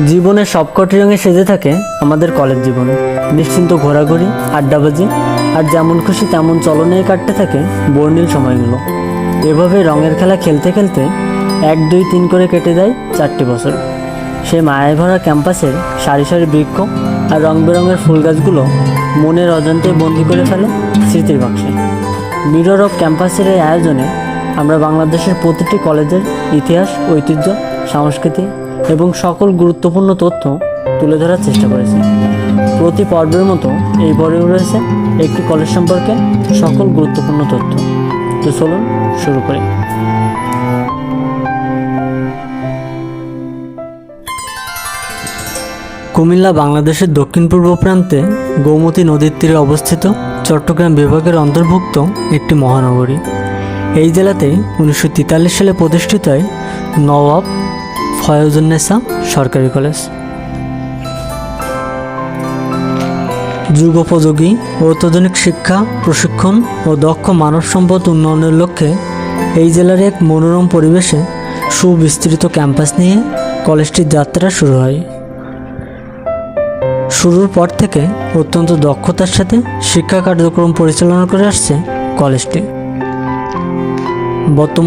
জীবনের সবকটি রঙে সেজে থাকে আমাদের কলেজ জীবন। নিশ্চিন্ত ঘোরাঘুরি, আড্ডাবাজি আর যেমন খুশি তেমন চলনেই কাটতে থাকে বর্ণিল সময়গুলো। এভাবে রঙের খেলা খেলতে খেলতে 1, 2, 3 করে কেটে যায় 4টি বছর। সেই মায়ায় ভরা ক্যাম্পাসের সারি সারি বৃক্ষ আর রং বেরঙের ফুল গাছগুলো মনের অজান্তে বন্দি করে ফেলে স্মৃতির বাক্সে। মিরর অফ ক্যাম্পাসের এই আয়োজনে আমরা বাংলাদেশের প্রতিটি কলেজের ইতিহাস, ঐতিহ্য, সংস্কৃতি এবং সকল গুরুত্বপূর্ণ তথ্য তুলে ধরার চেষ্টা করেছি। প্রতি পর্বের মতো এই পর্বেও রয়েছে একটি কলেজ সম্পর্কে সকল গুরুত্বপূর্ণ তথ্য। তো চলুন শুরু করি। কুমিল্লা বাংলাদেশের দক্ষিণ পূর্ব প্রান্তে গোমতী নদীর তীরে অবস্থিত চট্টগ্রাম বিভাগের অন্তর্ভুক্ত একটি মহানগরী। এই জেলাতে 1943 সালে প্রতিষ্ঠিত হয় নওয়াব ফয়জুন্নেসা সরকারি কলেজ। যুগোপযোগী ও অত্যাধুনিক শিক্ষা, প্রশিক্ষণ ও দক্ষ মানব সম্পদ উন্নয়নের লক্ষ্যে এই জেলার এক মনোরম পরিবেশে সুবিস্তৃত ক্যাম্পাস নিয়ে কলেজটির যাত্রা শুরু হয়। শুরুর পর থেকে অত্যন্ত দক্ষতার সাথে শিক্ষা কার্যক্রম পরিচালনা করে আসছে কলেজটি। বর্তমানে